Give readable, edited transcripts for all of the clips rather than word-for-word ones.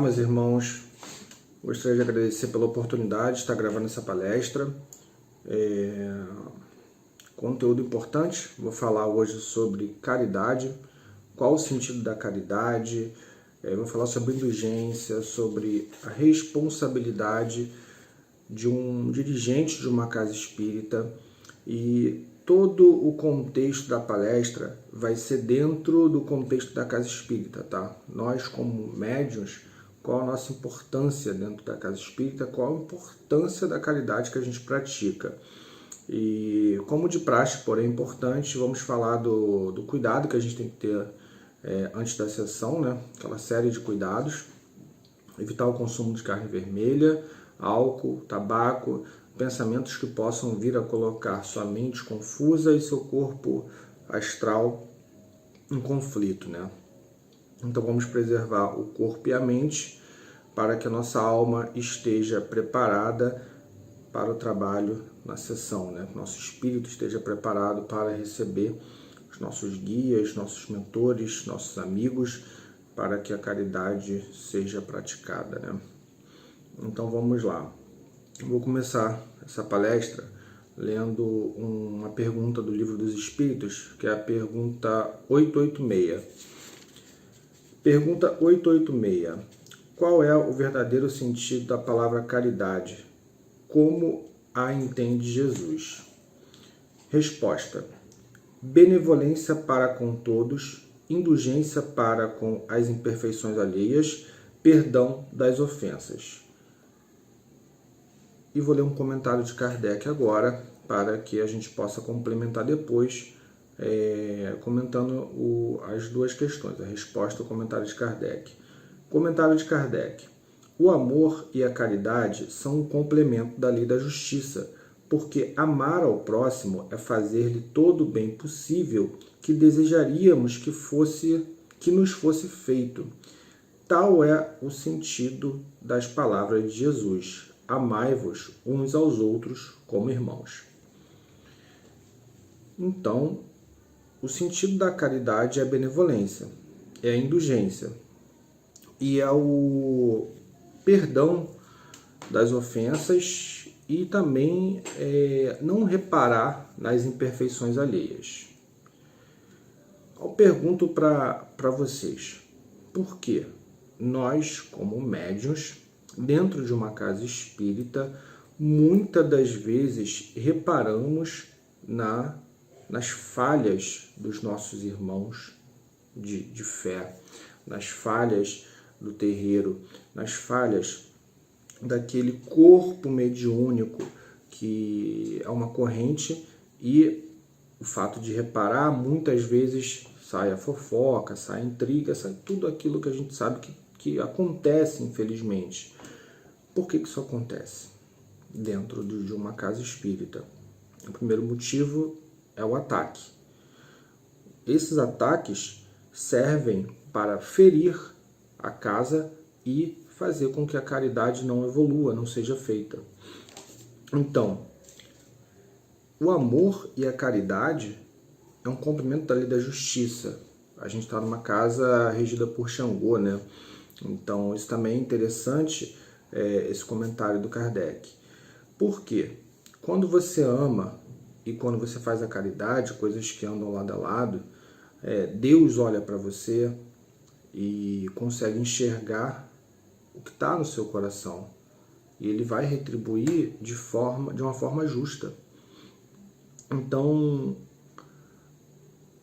Olá, meus irmãos. Gostaria de agradecer pela oportunidade de estar gravando essa palestra. Conteúdo importante. Vou falar hoje sobre caridade, qual o sentido da caridade. Vou falar sobre indulgência, sobre a responsabilidade de um dirigente de uma casa espírita, e todo o contexto da palestra vai ser dentro do contexto da casa espírita, tá? Nós, como médiuns, qual a nossa importância dentro da casa espírita, qual a importância da caridade que a gente pratica. E como de praxe, porém importante, vamos falar do cuidado que a gente tem que ter antes da sessão, né? Aquela série de cuidados: evitar o consumo de carne vermelha, álcool, tabaco, pensamentos que possam vir a colocar sua mente confusa e seu corpo astral em conflito, né? Então vamos preservar o corpo e a mente para que a nossa alma esteja preparada para o trabalho na sessão, né? Nosso espírito esteja preparado para receber os nossos guias, nossos mentores, nossos amigos, para que a caridade seja praticada, né? Então vamos lá. Vou começar essa palestra lendo uma pergunta do Livro dos Espíritos, que é a pergunta 886. Pergunta 886. Qual é o verdadeiro sentido da palavra caridade? Como a entende Jesus? Resposta: benevolência para com todos, indulgência para com as imperfeições alheias, perdão das ofensas. E vou ler um comentário de Kardec agora, para que a gente possa complementar depois, comentando as duas questões, a resposta ao comentário de Kardec. Comentário de Kardec: o amor e a caridade são um complemento da lei da justiça, porque amar ao próximo é fazer-lhe todo o bem possível que desejaríamos que nos fosse feito. Tal é o sentido das palavras de Jesus: amai-vos uns aos outros como irmãos. Então, o sentido da caridade é a benevolência, é a indulgência e é o perdão das ofensas, e também não reparar nas imperfeições alheias. Eu pergunto para vocês: por que nós, como médiuns, dentro de uma casa espírita, muitas das vezes reparamos nas falhas dos nossos irmãos de fé, nas falhas do terreiro, nas falhas daquele corpo mediúnico que é uma corrente, e o fato de reparar, muitas vezes sai a fofoca, sai a intriga, sai tudo aquilo que a gente sabe que acontece, infelizmente. Por que isso acontece dentro de uma casa espírita? O primeiro motivo é o ataque. Esses ataques servem para ferir a casa e fazer com que a caridade não evolua, não seja feita. Então, o amor e a caridade é um complemento da lei da justiça. A gente está numa casa regida por Xangô, né? Então, isso também é interessante, esse comentário do Kardec. Por quê? Quando você ama e quando você faz a caridade, coisas que andam lado a lado, Deus olha para você e consegue enxergar o que está no seu coração, e Ele vai retribuir de uma forma justa. Então,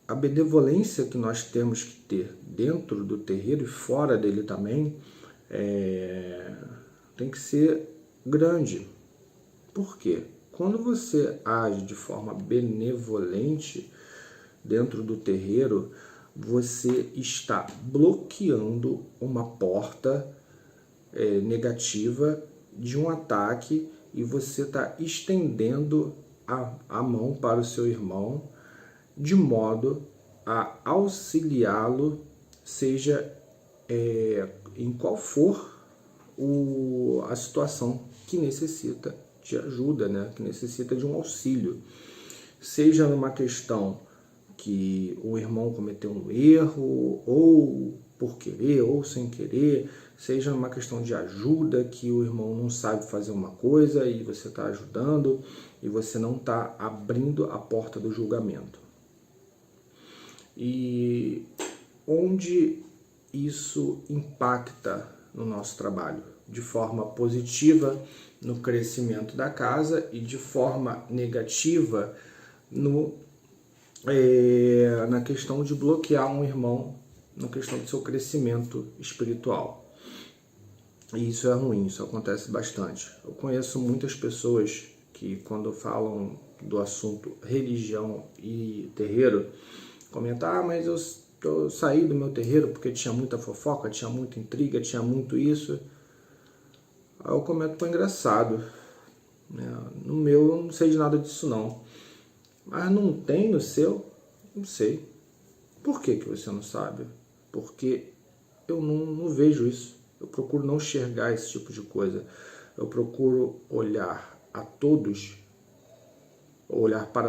a benevolência que nós temos que ter dentro do terreiro e fora dele também tem que ser grande. Por quê? Quando você age de forma benevolente dentro do terreiro, você está bloqueando uma porta negativa de um ataque, e você está estendendo a mão para o seu irmão de modo a auxiliá-lo, seja em qual for a situação que necessita de ajuda, né? Que necessita de um auxílio. Seja numa questão que o irmão cometeu um erro, ou por querer, ou sem querer, seja numa questão de ajuda, que o irmão não sabe fazer uma coisa e você está ajudando e você não está abrindo a porta do julgamento. E onde isso impacta no nosso trabalho? De forma positiva no crescimento da casa e de forma negativa na questão de bloquear um irmão na questão do seu crescimento espiritual. E isso é ruim, isso acontece bastante. Eu conheço muitas pessoas que, quando falam do assunto religião e terreiro, comentam: mas eu saí do meu terreiro porque tinha muita fofoca, tinha muita intriga, tinha muito isso. Aí eu comento: pô, engraçado, né? No meu eu não sei de nada disso não. Mas não tem no seu? Não sei. Por que você não sabe? Porque eu não vejo isso. Eu procuro não enxergar esse tipo de coisa. Eu procuro olhar para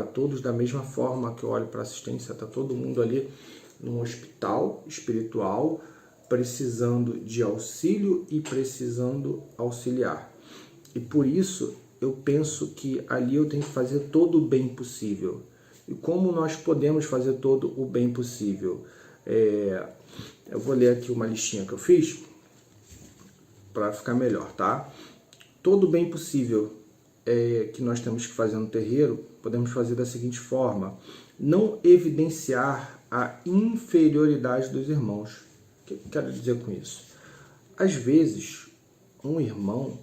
todos da mesma forma que eu olho para a assistência. Está todo mundo ali num hospital espiritual, precisando de auxílio e precisando auxiliar. E por isso eu penso que ali eu tenho que fazer todo o bem possível. E como nós podemos fazer todo o bem possível? Eu vou ler aqui uma listinha que eu fiz para ficar melhor, tá? Todo o bem possível que nós temos que fazer no terreiro, podemos fazer da seguinte forma: não evidenciar a inferioridade dos irmãos. O que eu quero dizer com isso? Às vezes, um irmão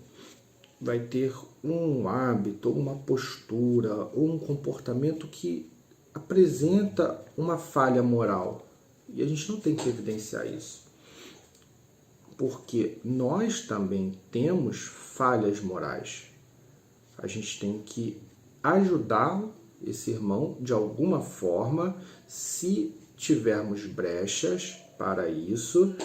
vai ter um hábito, uma postura ou um comportamento que apresenta uma falha moral. E a gente não tem que evidenciar isso. Porque nós também temos falhas morais. A gente tem que ajudar esse irmão de alguma forma, se tivermos brechas para isso,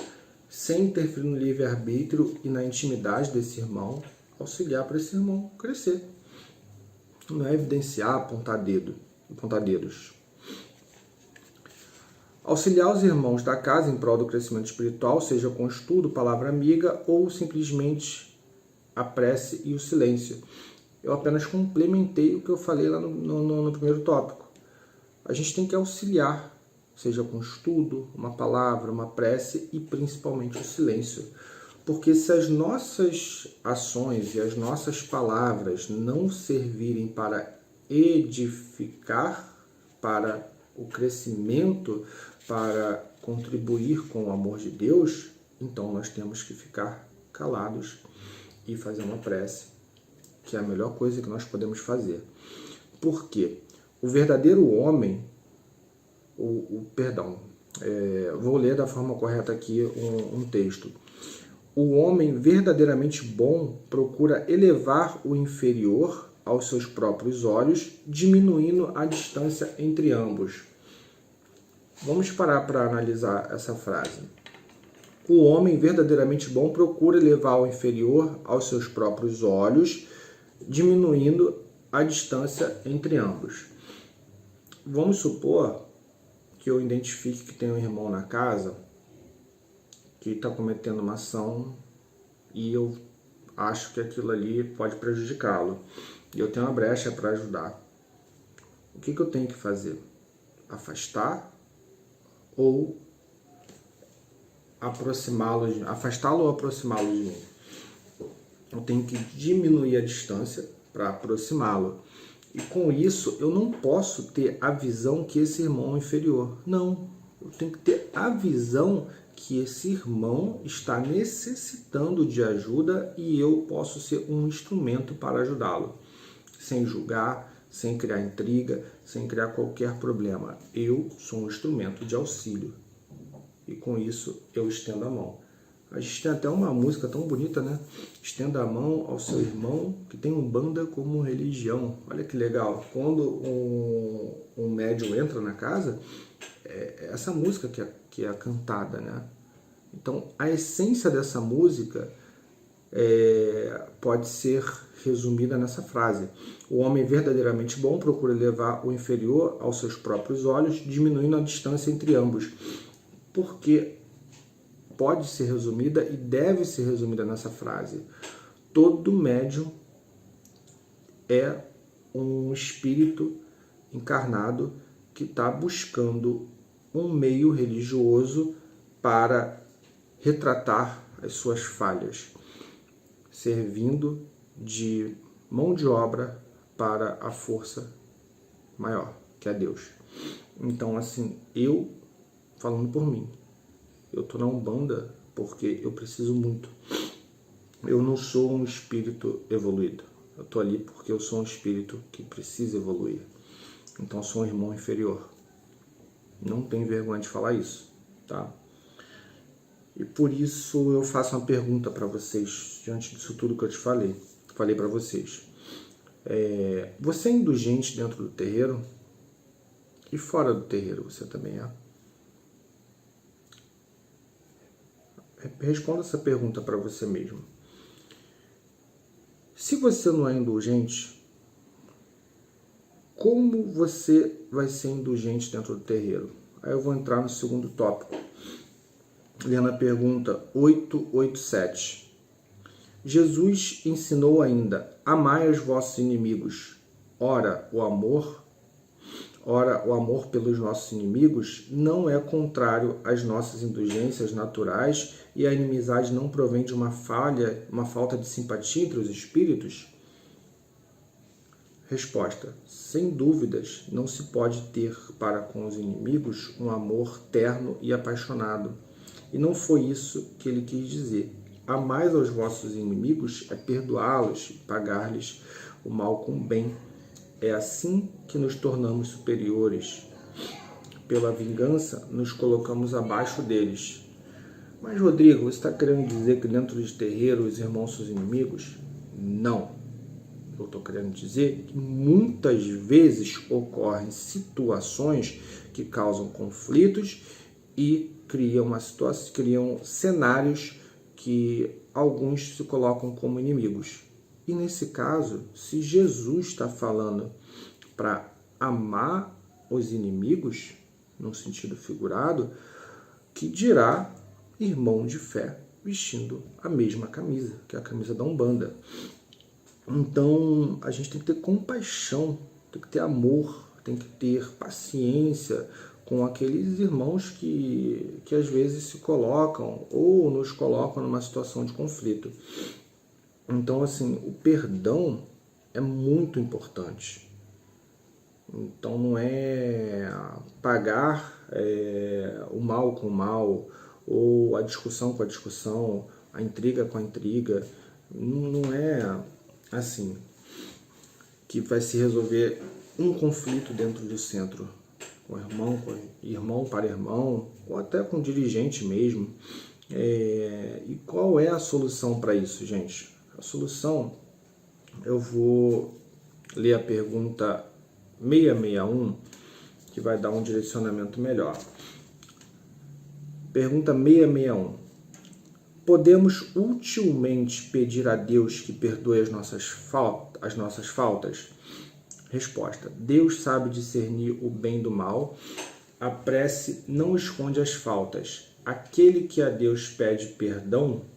sem interferir no livre-arbítrio e na intimidade desse irmão, auxiliar para esse irmão crescer. Não é evidenciar, apontar dedos. Auxiliar os irmãos da casa em prol do crescimento espiritual, seja com estudo, palavra amiga ou simplesmente a prece e o silêncio. Eu apenas complementei o que eu falei lá no primeiro tópico. A gente tem que auxiliar, seja com estudo, uma palavra, uma prece e principalmente o silêncio. Porque se as nossas ações e as nossas palavras não servirem para edificar, para o crescimento, para contribuir com o amor de Deus, então nós temos que ficar calados e fazer uma prece, que é a melhor coisa que nós podemos fazer. Por quê? O verdadeiro homem, vou ler da forma correta aqui um texto. O homem verdadeiramente bom procura elevar o inferior aos seus próprios olhos, diminuindo a distância entre ambos. Vamos parar para analisar essa frase. O homem verdadeiramente bom procura elevar o inferior aos seus próprios olhos, diminuindo a distância entre ambos. Vamos supor que eu identifique que tem um irmão na casa que está cometendo uma ação e eu acho que aquilo ali pode prejudicá-lo. E eu tenho uma brecha para ajudar. O que eu tenho que fazer? Afastar ou aproximá-lo, afastá-lo ou aproximá-lo de mim? Eu tenho que diminuir a distância para aproximá-lo. E com isso eu não posso ter a visão que esse irmão é inferior. Não, eu tenho que ter a visão que esse irmão está necessitando de ajuda e eu posso ser um instrumento para ajudá-lo. Sem julgar, sem criar intriga, sem criar qualquer problema. Eu sou um instrumento de auxílio. E com isso eu estendo a mão. A gente tem até uma música tão bonita, né? Estenda a mão ao seu irmão que tem Umbanda como religião. Olha que legal. Quando um médium entra na casa, é essa música que é cantada, né? Então, a essência dessa música pode ser resumida nessa frase. O homem verdadeiramente bom procura levar o inferior aos seus próprios olhos, diminuindo a distância entre ambos. Por quê? pode ser resumida e deve ser resumida nessa frase: todo médium é um espírito encarnado que está buscando um meio religioso para retratar as suas falhas, servindo de mão de obra para a força maior, que é Deus. Então, assim, eu, falando por mim, eu estou na Umbanda porque eu preciso muito. Eu não sou um espírito evoluído. Eu estou ali porque eu sou um espírito que precisa evoluir. Então, eu sou um irmão inferior. Não tenho vergonha de falar isso, tá? E por isso eu faço uma pergunta para vocês, diante disso tudo que eu te falei para vocês. Você é indulgente dentro do terreiro? E fora do terreiro você também é? Responda essa pergunta para você mesmo. Se você não é indulgente, como você vai ser indulgente dentro do terreiro? Aí eu vou entrar no segundo tópico, lendo a pergunta 887. Jesus ensinou ainda: amai os vossos inimigos. Ora, o amor pelos nossos inimigos não é contrário às nossas indulgências naturais e a inimizade não provém de uma falta de simpatia entre os espíritos? Resposta: sem dúvidas, não se pode ter para com os inimigos um amor terno e apaixonado. E não foi isso que ele quis dizer. Amai aos vossos inimigos é perdoá-los e pagar-lhes o mal com o bem. É assim que nos tornamos superiores. Pela vingança, nos colocamos abaixo deles. Mas, Rodrigo, você está querendo dizer que dentro de terreiro os irmãos são os inimigos? Não. Eu estou querendo dizer que muitas vezes ocorrem situações que causam conflitos e criam cenários que alguns se colocam como inimigos. E nesse caso, se Jesus está falando para amar os inimigos, num sentido figurado, que dirá irmão de fé vestindo a mesma camisa, que é a camisa da Umbanda. Então, a gente tem que ter compaixão, tem que ter amor, tem que ter paciência com aqueles irmãos que às vezes se colocam ou nos colocam numa situação de conflito. Então, assim, o perdão é muito importante. Então, não é pagar o mal com o mal, ou a discussão com a discussão, a intriga com a intriga. Não é assim que vai se resolver um conflito dentro do centro, com irmão para irmão, ou até com dirigente mesmo. E qual é a solução para isso, gente? A solução, eu vou ler a pergunta 661, que vai dar um direcionamento melhor. Pergunta 661. Podemos utilmente pedir a Deus que perdoe as nossas faltas? Resposta: Deus sabe discernir o bem do mal. A prece não esconde as faltas. Aquele que a Deus pede perdão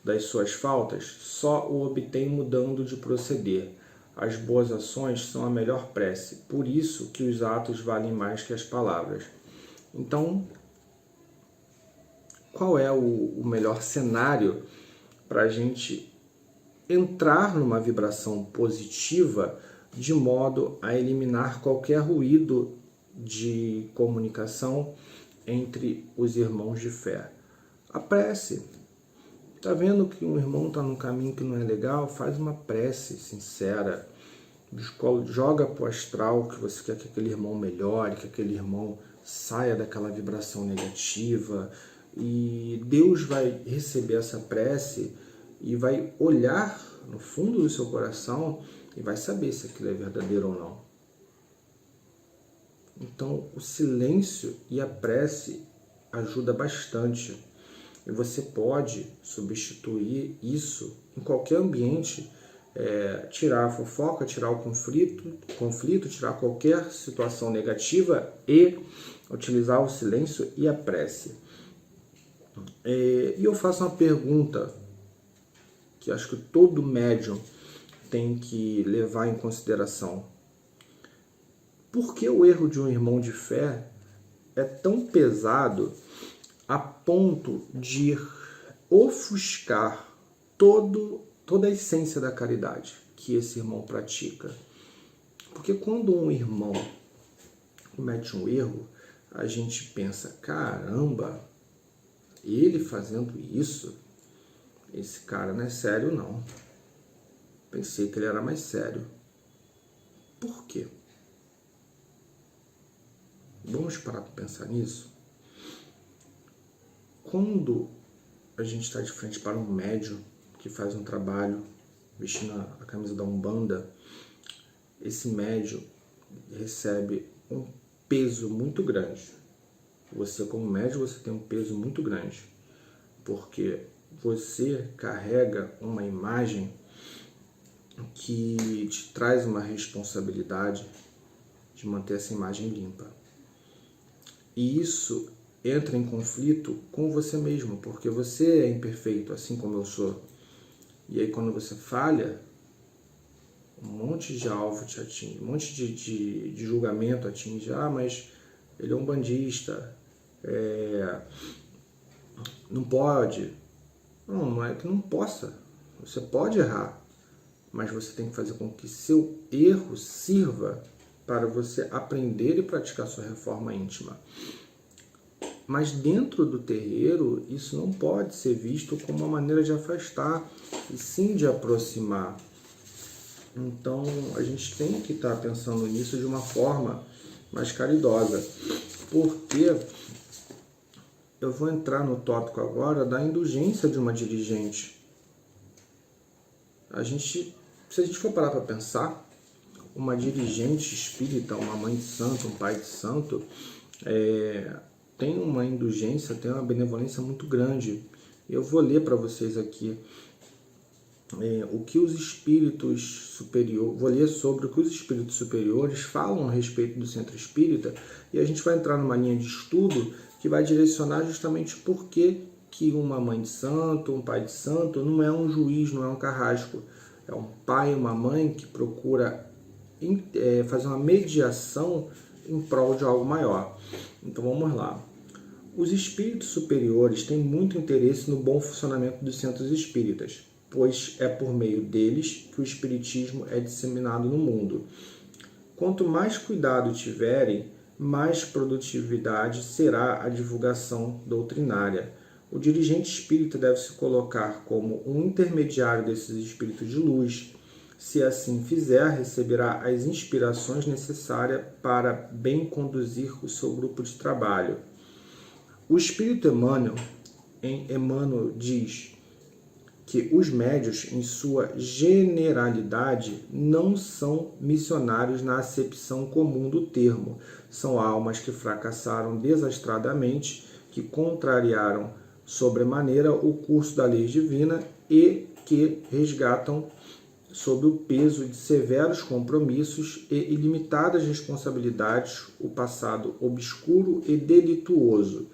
das suas faltas só o obtém mudando de proceder. As boas ações são a melhor prece. Por isso que os atos valem mais que as palavras. Então, qual é o melhor cenário para a gente entrar numa vibração positiva de modo a eliminar qualquer ruído de comunicação entre os irmãos de fé? A prece. Está vendo que um irmão está num caminho que não é legal? Faz uma prece sincera. Joga para o astral que você quer que aquele irmão melhore, que aquele irmão saia daquela vibração negativa. E Deus vai receber essa prece e vai olhar no fundo do seu coração e vai saber se aquilo é verdadeiro ou não. Então, o silêncio e a prece ajuda bastante. E você pode substituir isso em qualquer ambiente, tirar a fofoca, tirar o conflito, tirar qualquer situação negativa e utilizar o silêncio e a prece. E eu faço uma pergunta que acho que todo médium tem que levar em consideração. Por que o erro de um irmão de fé é tão pesado a ponto de ofuscar toda a essência da caridade que esse irmão pratica? Porque quando um irmão comete um erro, a gente pensa, caramba, ele fazendo isso, esse cara não é sério não. Pensei que ele era mais sério. Por quê? Vamos parar para pensar nisso? Quando a gente está de frente para um médium que faz um trabalho vestindo a camisa da Umbanda, esse médium recebe um peso muito grande. Você, como médium, você tem um peso muito grande, porque você carrega uma imagem que te traz uma responsabilidade de manter essa imagem limpa. E isso entra em conflito com você mesmo, porque você é imperfeito, assim como eu sou. E aí quando você falha, um monte de alvo te atinge, um monte de julgamento atinge. Ah, mas ele é um bandista, não pode. Não é que não possa. Você pode errar, mas você tem que fazer com que seu erro sirva para você aprender e praticar sua reforma íntima. Mas dentro do terreiro, isso não pode ser visto como uma maneira de afastar, e sim de aproximar. Então, a gente tem que estar pensando nisso de uma forma mais caridosa. Porque eu vou entrar no tópico agora da indulgência de uma dirigente. Se a gente for parar para pensar, uma dirigente espírita, uma mãe de santo, um pai de santo, tem uma indulgência, tem uma benevolência muito grande. Eu vou ler para vocês aqui o que os espíritos superiores, vou ler sobre o que os espíritos superiores falam a respeito do centro espírita, e a gente vai entrar numa linha de estudo que vai direcionar justamente por que uma mãe de santo, um pai de santo, não é um juiz, não é um carrasco, é um pai e uma mãe que procura fazer uma mediação em prol de algo maior. Então vamos lá. Os espíritos superiores têm muito interesse no bom funcionamento dos centros espíritas, pois é por meio deles que o espiritismo é disseminado no mundo. Quanto mais cuidado tiverem, mais produtividade será a divulgação doutrinária. O dirigente espírita deve se colocar como um intermediário desses espíritos de luz. Se assim fizer, receberá as inspirações necessárias para bem conduzir o seu grupo de trabalho. O espírito Emmanuel, Emmanuel diz que os médios, em sua generalidade, não são missionários na acepção comum do termo. São almas que fracassaram desastradamente, que contrariaram sobremaneira o curso da lei divina e que resgatam sob o peso de severos compromissos e ilimitadas responsabilidades o passado obscuro e delituoso.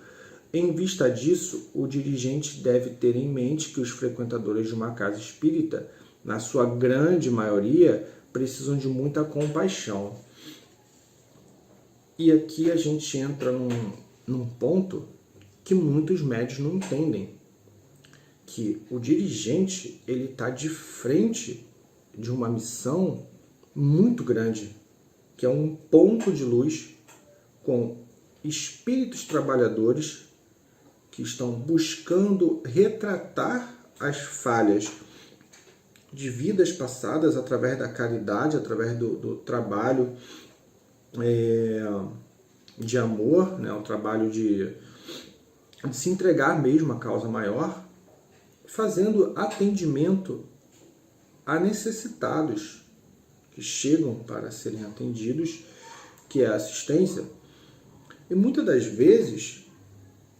Em vista disso, o dirigente deve ter em mente que os frequentadores de uma casa espírita, na sua grande maioria, precisam de muita compaixão. E aqui a gente entra num ponto que muitos médios não entendem, que o dirigente ele está de frente de uma missão muito grande, que é um ponto de luz com espíritos trabalhadores que estão buscando retratar as falhas de vidas passadas através da caridade, através do trabalho de amor, né? O trabalho de se entregar mesmo à causa maior, fazendo atendimento a necessitados que chegam para serem atendidos, que é a assistência. E muitas das vezes,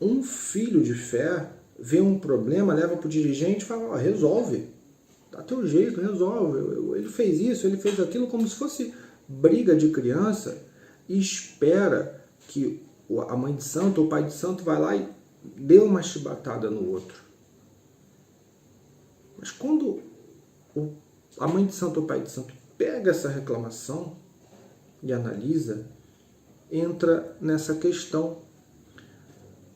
um filho de fé vê um problema, leva para o dirigente e fala, resolve, dá teu jeito, resolve. Ele fez isso, ele fez aquilo, como se fosse briga de criança, e espera que a mãe de santo ou o pai de santo vai lá e dê uma chibatada no outro. Mas quando a mãe de santo ou o pai de santo pega essa reclamação e analisa, entra nessa questão.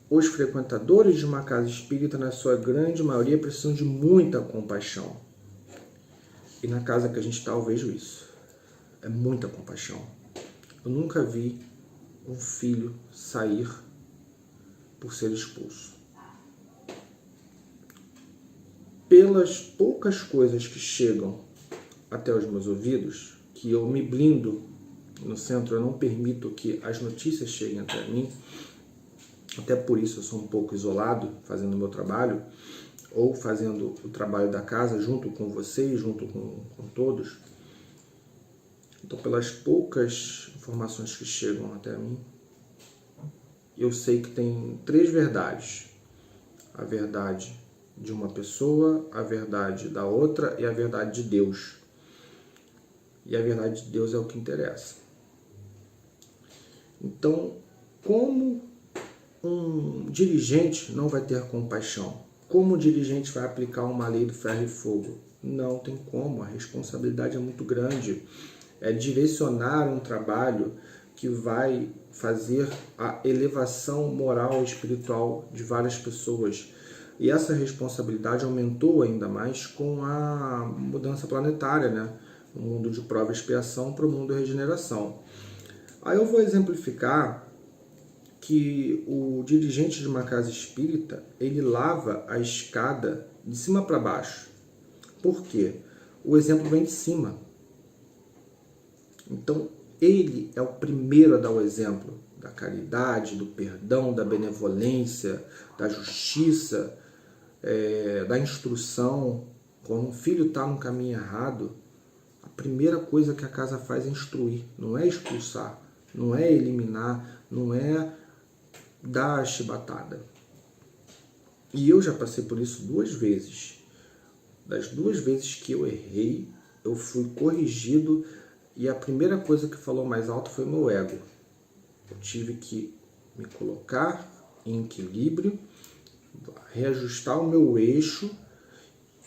Os frequentadores de uma casa espírita, na sua grande maioria, precisam de muita compaixão. E na casa que a gente está, eu vejo isso. É muita compaixão. Eu nunca vi um filho sair por ser expulso. Pelas poucas coisas que chegam até os meus ouvidos, que eu me blindo no centro, eu não permito que as notícias cheguem até mim, até por isso eu sou um pouco isolado fazendo o meu trabalho, ou fazendo o trabalho da casa junto com vocês, junto com todos. Então, pelas poucas informações que chegam até mim, eu sei que tem 3 verdades. A verdade de uma pessoa, a verdade da outra e a verdade de Deus. E a verdade de Deus é o que interessa. Então, como um dirigente não vai ter compaixão? Como o dirigente vai aplicar uma lei do ferro e fogo? Não tem como, a responsabilidade é muito grande. É direcionar um trabalho que vai fazer a elevação moral e espiritual de várias pessoas. E essa responsabilidade aumentou ainda mais com a mudança planetária, né? O mundo de prova e expiação para o mundo de regeneração. Aí eu vou exemplificar que o dirigente de uma casa espírita, ele lava a escada de cima para baixo. Por quê? O exemplo vem de cima. Então, ele é o primeiro a dar o exemplo da caridade, do perdão, da benevolência, da justiça, da instrução. Quando um filho está no caminho errado, a primeira coisa que a casa faz é instruir, não é expulsar, não é eliminar, não é dar a chibatada. E eu já passei por isso 2 vezes. Das 2 vezes que eu errei, eu fui corrigido e a primeira coisa que falou mais alto foi o meu ego. Eu tive que me colocar em equilíbrio, reajustar o meu eixo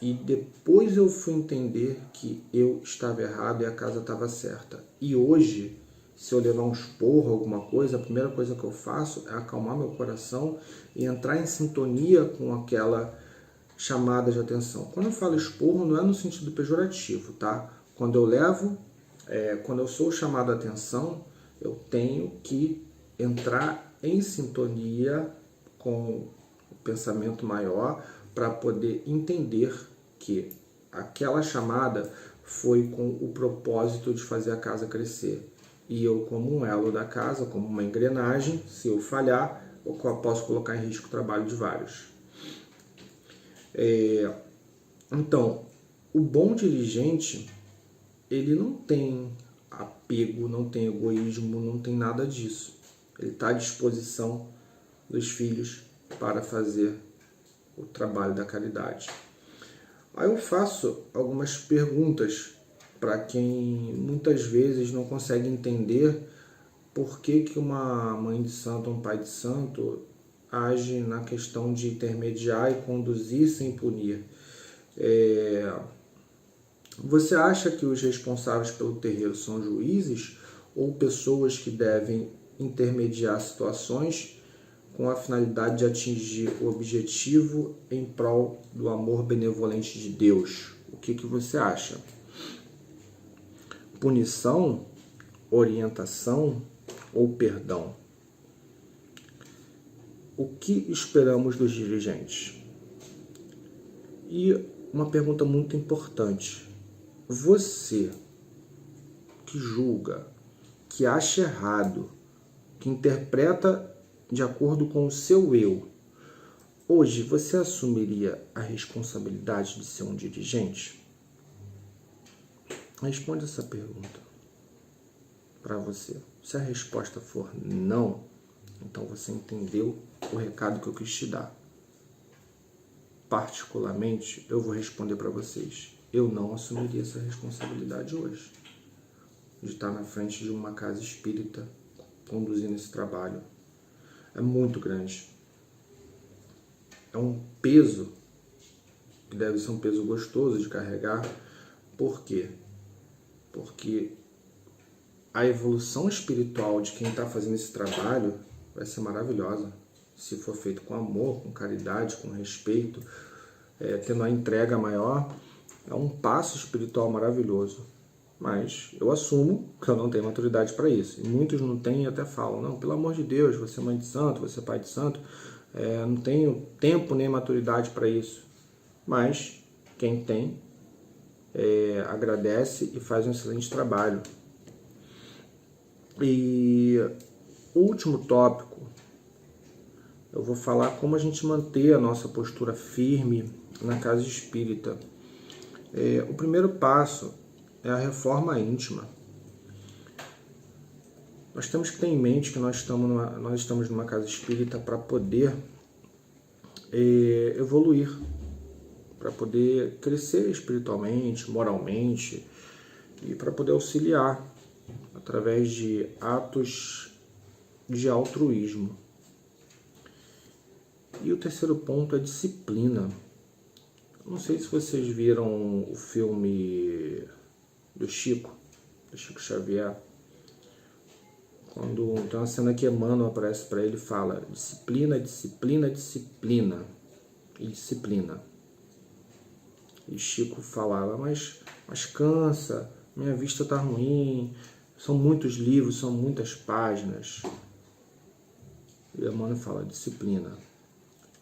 e depois eu fui entender que eu estava errado e a casa estava certa. E hoje, se eu levar um esporro, alguma coisa, a primeira coisa que eu faço é acalmar meu coração e entrar em sintonia com aquela chamada de atenção. Quando eu falo esporro, não é no sentido pejorativo, tá? Quando eu sou chamado a atenção, eu tenho que entrar em sintonia com o pensamento maior para poder entender que aquela chamada foi com o propósito de fazer a casa crescer. E eu, como um elo da casa, como uma engrenagem, se eu falhar, eu posso colocar em risco o trabalho de vários. Então, o bom dirigente, ele não tem apego, não tem egoísmo, não tem nada disso. Ele está à disposição dos filhos para fazer o trabalho da caridade. Aí eu faço algumas perguntas para quem muitas vezes não consegue entender por que uma mãe de santo ou um pai de santo age na questão de intermediar e conduzir sem punir. Você acha que os responsáveis pelo terreiro são juízes ou pessoas que devem intermediar situações com a finalidade de atingir o objetivo em prol do amor benevolente de Deus? O que você acha? Punição, orientação ou perdão? O que esperamos dos dirigentes? E uma pergunta muito importante. Você que julga, que acha errado, que interpreta de acordo com o seu eu, hoje você assumiria a responsabilidade de ser um dirigente? Responde essa pergunta para você. Se a resposta for não, então você entendeu o recado que eu quis te dar. Particularmente, eu vou responder para vocês. Eu não assumiria essa responsabilidade hoje, de estar na frente de uma casa espírita conduzindo esse trabalho. É muito grande. é um peso, que deve ser um peso gostoso de carregar. Por quê? Porque a evolução espiritual de quem está fazendo esse trabalho vai ser maravilhosa, se for feito com amor, com caridade, com respeito, tendo a entrega maior. É um passo espiritual maravilhoso. Mas eu assumo que eu não tenho maturidade para isso. E muitos não têm e até falam, não, pelo amor de Deus, você é mãe de santo, você é pai de santo, não tenho tempo nem maturidade para isso. Mas quem tem, agradece e faz um excelente trabalho. E o último tópico, eu vou falar como a gente manter a nossa postura firme na casa espírita. O primeiro passo é a reforma íntima. Nós temos que ter em mente que nós estamos numa casa espírita para poder evoluir, para poder crescer espiritualmente, moralmente e para poder auxiliar através de atos de altruísmo. E o terceiro ponto é disciplina. Não sei se vocês viram o filme do Chico Xavier, quando tem uma cena que Emmanuel aparece para ele e fala disciplina, disciplina, disciplina e disciplina. E Chico falava, mas cansa, minha vista está ruim, são muitos livros, são muitas páginas. E Emmanuel fala disciplina.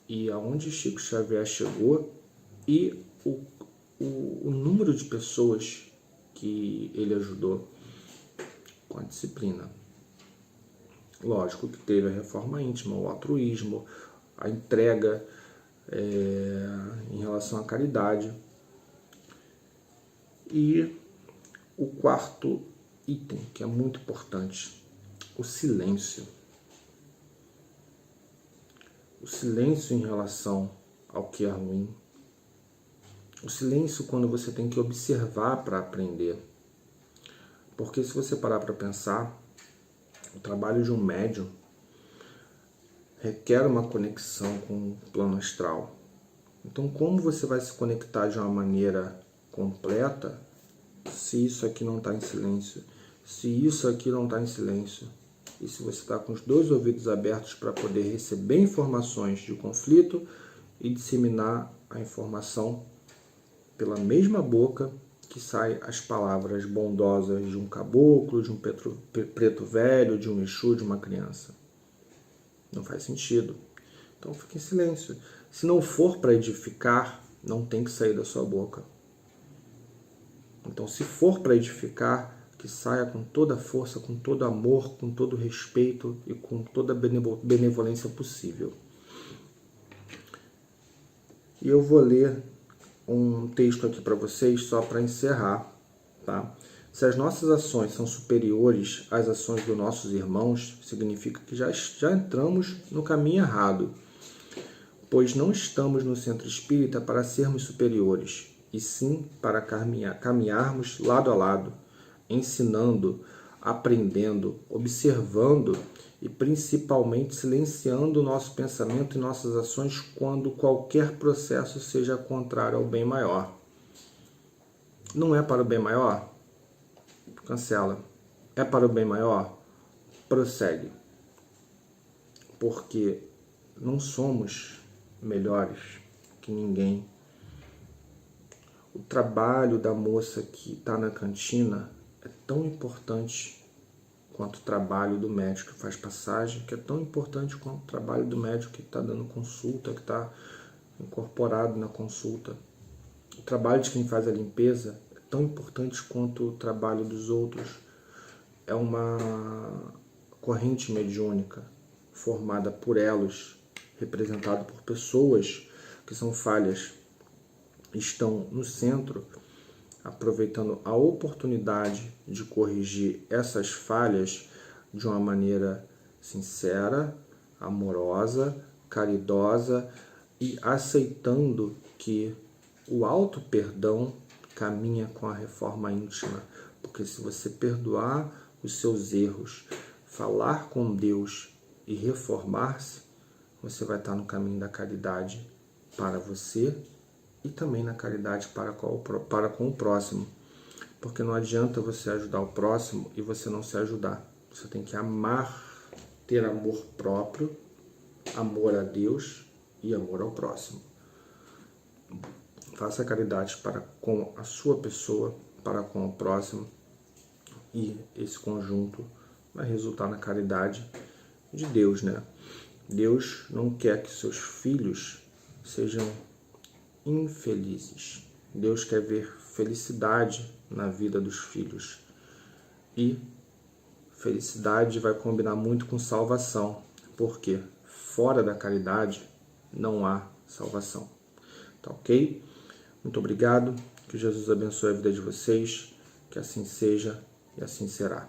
E aonde Chico Xavier chegou e o número de pessoas que ele ajudou com a disciplina. Lógico que teve a reforma íntima, o altruísmo, a entrega em relação à caridade. E o quarto item, que é muito importante, o silêncio. O silêncio em relação ao que é ruim. O silêncio quando você tem que observar para aprender. Porque se você parar para pensar, o trabalho de um médium requer uma conexão com o plano astral. Então, como você vai se conectar de uma maneira completa se isso aqui não está em silêncio? Se isso aqui não está em silêncio? E se você está com os dois ouvidos abertos para poder receber informações de conflito e disseminar a informação pela mesma boca que saem as palavras bondosas de um caboclo, de um preto velho, de um Exu, de uma criança. Não faz sentido. Então fique em silêncio. Se não for para edificar, não tem que sair da sua boca. Então, se for para edificar, que saia com toda a força, com todo amor, com todo respeito e com toda a benevolência possível. E eu vou ler um texto aqui para vocês, só para encerrar, tá? Se as nossas ações são superiores às ações dos nossos irmãos, significa que já entramos no caminho errado, pois não estamos no centro espírita para sermos superiores, e sim para caminharmos lado a lado, ensinando, aprendendo, observando e principalmente silenciando o nosso pensamento e nossas ações quando qualquer processo seja contrário ao bem maior. Não é para o bem maior? Cancela. É para o bem maior? Prossegue. Porque não somos melhores que ninguém. O trabalho da moça que está na cantina é tão importante quanto o trabalho do médico que faz passagem, que é tão importante quanto o trabalho do médico que está dando consulta, que está incorporado na consulta. O trabalho de quem faz a limpeza é tão importante quanto o trabalho dos outros. É uma corrente mediúnica formada por elos, representada por pessoas que são falhas, estão no centro, aproveitando a oportunidade de corrigir essas falhas de uma maneira sincera, amorosa, caridosa e aceitando que o auto-perdão caminha com a reforma íntima. Porque se você perdoar os seus erros, falar com Deus e reformar-se, você vai estar no caminho da caridade para você e também na caridade para com o próximo. Porque não adianta você ajudar o próximo e você não se ajudar. Você tem que amar, ter amor próprio, amor a Deus e amor ao próximo. Faça caridade para com a sua pessoa, para com o próximo, e esse conjunto vai resultar na caridade de Deus, né? Deus não quer que seus filhos sejam infelizes. Deus quer ver felicidade na vida dos filhos. E felicidade vai combinar muito com salvação, porque fora da caridade não há salvação. Tá ok? Muito obrigado. Que Jesus abençoe a vida de vocês. Que assim seja e assim será.